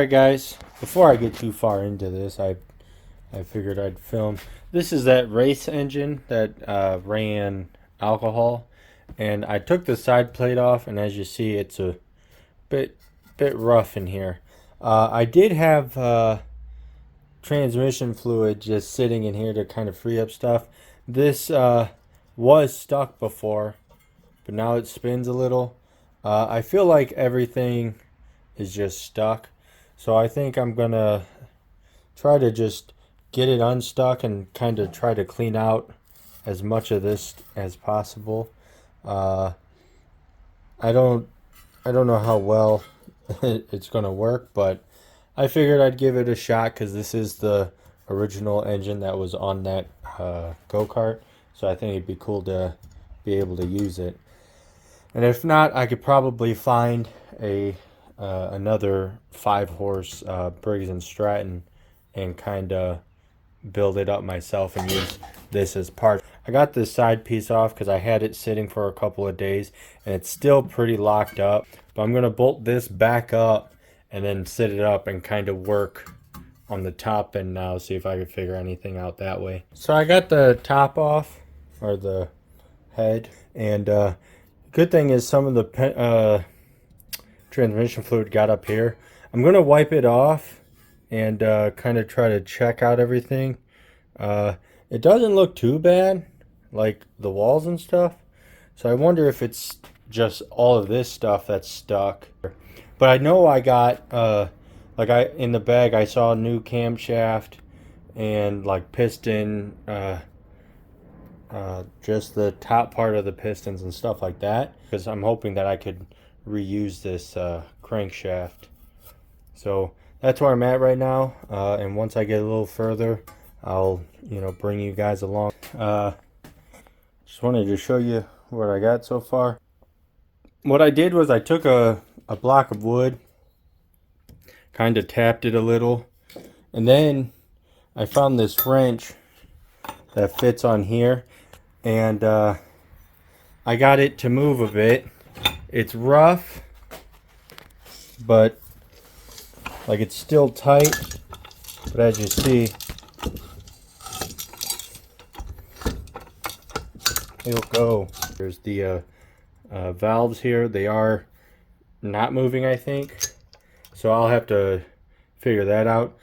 Alright guys, before I get too far into this, I figured I'd film. This is that race engine that ran alcohol, and I took the side plate off, and as you see, it's a bit rough in here. I did have transmission fluid just sitting in here to kind of free up stuff. This was stuck before, but now it spins a little. I feel like everything is just stuck, so I think I'm gonna try to just get it unstuck and kind of try to clean out as much of this as possible. I don't know how well it's gonna work, but I figured I'd give it a shot because this is the original engine that was on that go-kart, so I think it'd be cool to be able to use it. And if not, I could probably find another 5-horse Briggs and Stratton and kind of build it up myself and use this as part. I got this side piece off because I had it sitting for a couple of days and it's still pretty locked up, but I'm going to bolt this back up and then sit it up and kind of work on the top end now, see if I can figure anything out that way. So I got the top off, or the head, and good thing is some of the transmission fluid got up here. I'm going to wipe it off and kind of try to check out everything. It doesn't look too bad, like the walls and stuff, so I wonder if it's just all of this stuff that's stuck. But I know I got in the bag I saw a new camshaft and like piston, just the top part of the pistons and stuff like that, because I'm hoping that I could reuse this crankshaft. So that's where I'm at right now, and once I get a little further, I'll bring you guys along. Just wanted to show you what I got so far. What I did was I took a block of wood, kind of tapped it a little, and then I found this wrench that fits on here, and I got it to move a bit. It's rough, but like it's still tight, but as you see, it'll go. There's the valves here. They are not moving, I think, so I'll have to figure that out.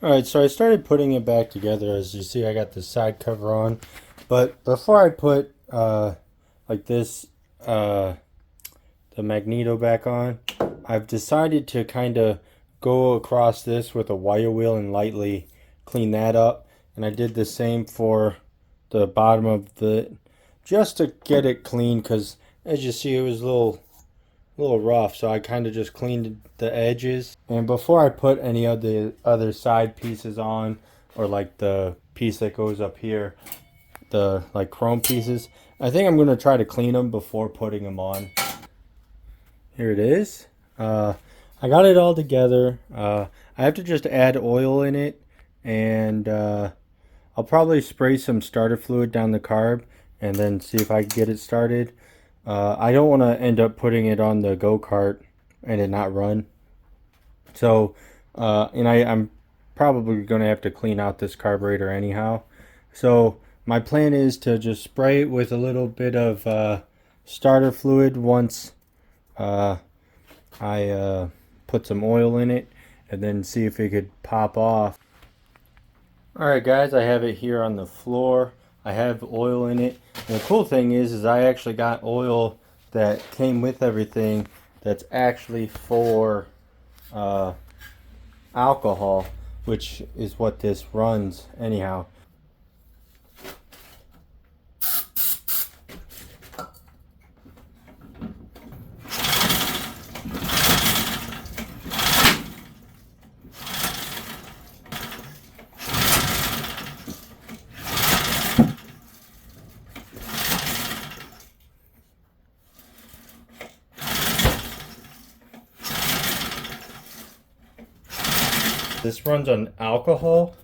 Alright, so I started putting it back together. As you see, I got the side cover on, but before I put like this the magneto back on, I've decided to kind of go across this with a wire wheel and lightly clean that up. And I did the same for the bottom of the, just to get it clean, because as you see, it was a little rough, so I kind of just cleaned the edges. And before I put any of the other side pieces on, or like the piece that goes up here, the like chrome pieces, I think I'm going to try to clean them before putting them on. Here it is. I got it all together. I have to just add oil in it, and I'll probably spray some starter fluid down the carb and then see if I can get it started. I don't want to end up putting it on the go-kart and it not run. So, and I'm probably going to have to clean out this carburetor anyhow. So my plan is to just spray it with a little bit of starter fluid once I put some oil in it, and then see if it could pop off. Alright guys, I have it here on the floor. I have oil in it. And the cool thing is I actually got oil that came with everything that's actually for alcohol, which is what this runs anyhow. This runs on alcohol,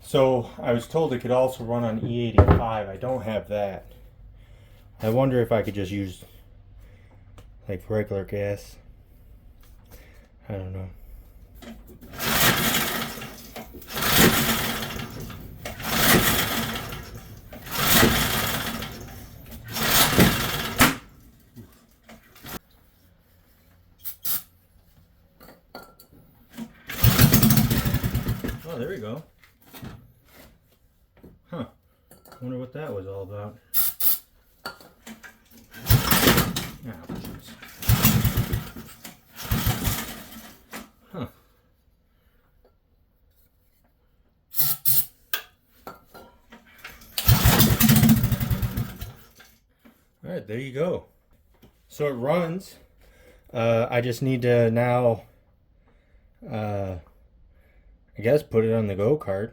so I was told it could also run on E85. I don't have that. I wonder if I could just use like regular gas. I don't know. Oh, there we go. Huh. Wonder what that was all about. Oh, jeez. Huh. Alright, there you go. So it runs. I just need to now, I guess, put it on the go-kart.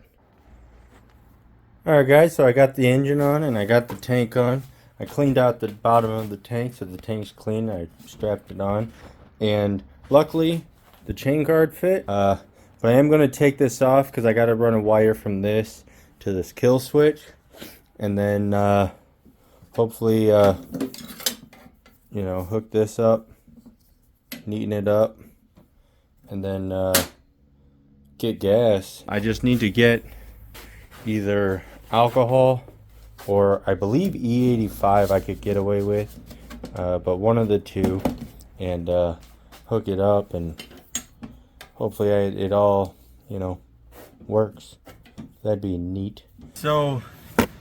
Alright guys, so I got the engine on and I got the tank on. I cleaned out the bottom of the tank so the tank's clean. I strapped it on. And luckily, the chain guard fit. But I am going to take this off because I got to run a wire from this to this kill switch. And then hopefully, you know, hook this up, neaten it up, and then get gas. I just need to get either alcohol or I believe E85 I could get away with, but one of the two, and hook it up, and hopefully it all, you know, works. That'd be neat. So,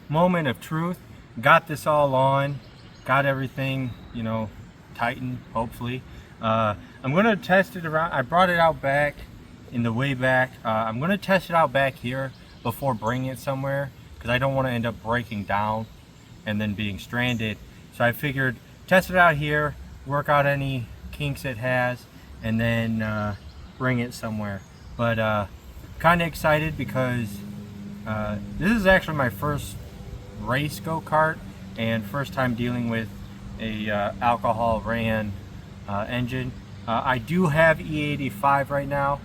moment of truth. Got this all on, got everything, you know, tightened, hopefully. I'm gonna test it around. I brought it out back in the way back. I'm gonna test it out back here before bringing it somewhere, because I don't want to end up breaking down and then being stranded. So I figured test it out here, work out any kinks it has, and then bring it somewhere. But kind of excited because this is actually my first race go-kart and first time dealing with a alcohol ran engine. I do have E85 right now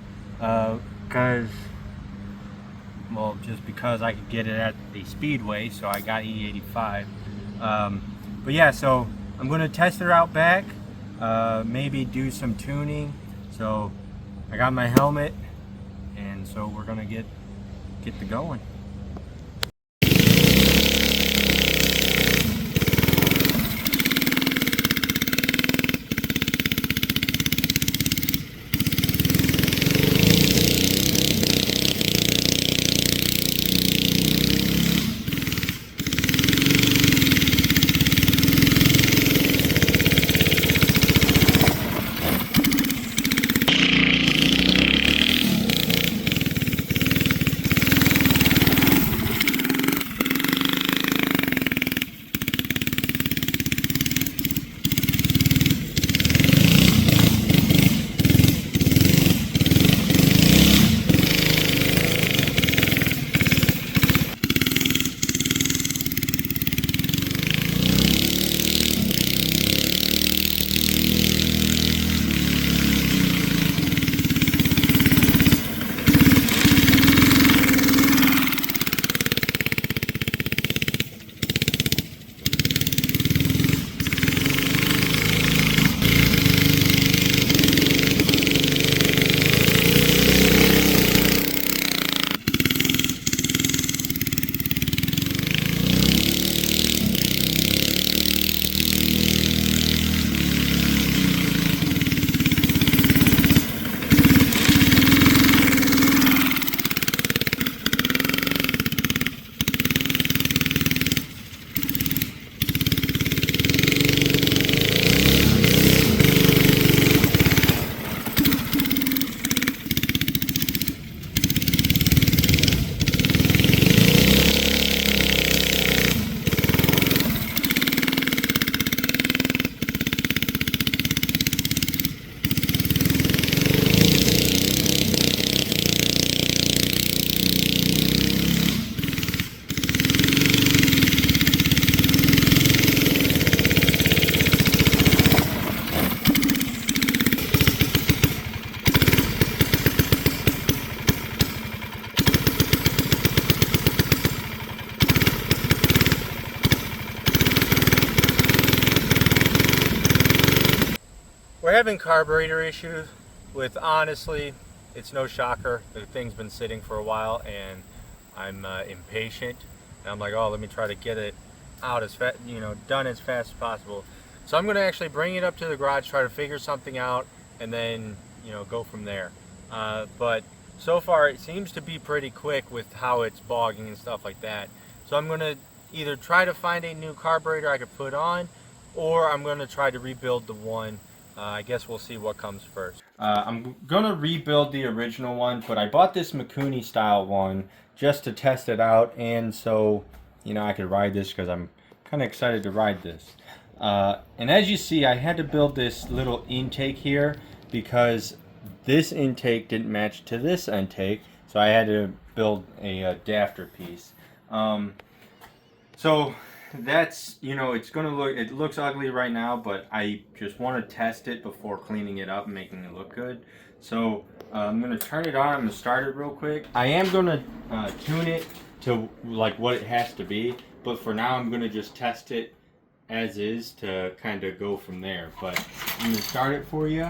just because I could get it at the speedway, so I got E85. But yeah, so I'm going to test it out back, maybe do some tuning. So I got my helmet, and so we're going to get the going. We're having carburetor issues, with honestly, it's no shocker. The thing's been sitting for a while and I'm impatient. And I'm like, oh, let me try to get it out as fast, done as fast as possible. So I'm gonna actually bring it up to the garage, try to figure something out, and then, go from there. But so far it seems to be pretty quick with how it's bogging and stuff like that. So I'm gonna either try to find a new carburetor I could put on, or I'm gonna try to rebuild the one. I guess we'll see what comes first. I'm gonna rebuild the original one, but I bought this Mikuni style one just to test it out, and so I could ride this because I'm kind of excited to ride this. And as you see, I had to build this little intake here because this intake didn't match to this intake, so I had to build a adapter piece. So that's, it looks ugly right now, but I just want to test it before cleaning it up and making it look good. So I'm going to turn it on. I'm going to start it real quick. I am going to tune it to like what it has to be, but for now I'm going to just test it as is to kind of go from there. But I'm going to start it for you.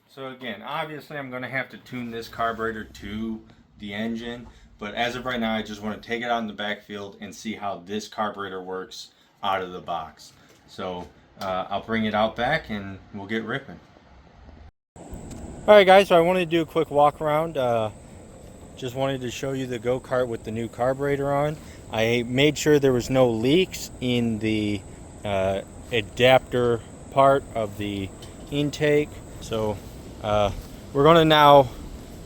So again, obviously I'm going to have to tune this carburetor to the engine, but as of right now I just want to take it out in the backfield and see how this carburetor works out of the box. So I'll bring it out back and we'll get ripping. Alright guys, so I wanted to do a quick walk around. Just wanted to show you the go-kart with the new carburetor on. I made sure there was no leaks in the adapter part of the intake. So we're going to now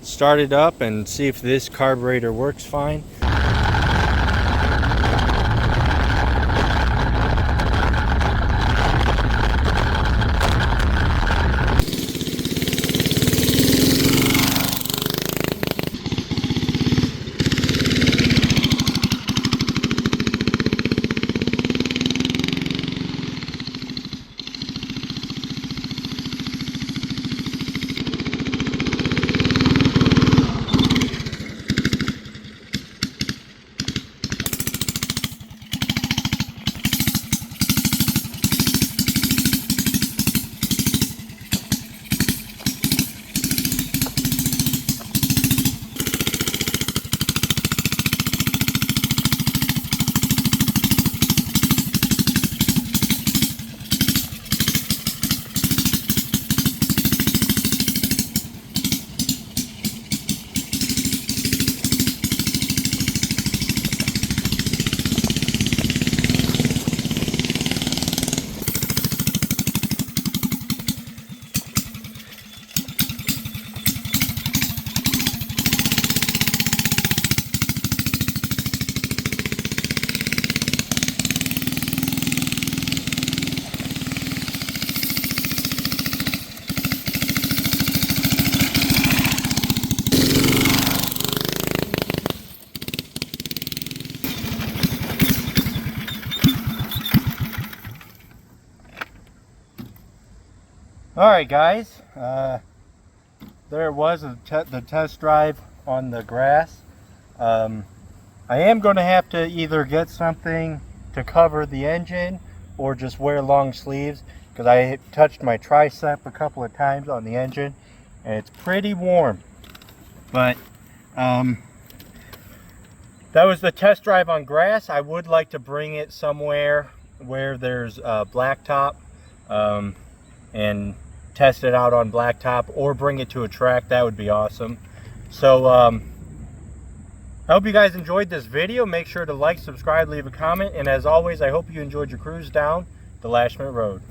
start it up and see if this carburetor works fine. Alright guys, there it was, the test drive on the grass. I am going to have to either get something to cover the engine or just wear long sleeves, because I touched my tricep a couple of times on the engine and it's pretty warm. But that was the test drive on grass. I would like to bring it somewhere where there's blacktop and test it out on blacktop, or bring it to a track. That would be awesome. So I hope you guys enjoyed this video. Make sure to like, subscribe, leave a comment, and as always, I hope you enjoyed your cruise down the Lashman Road.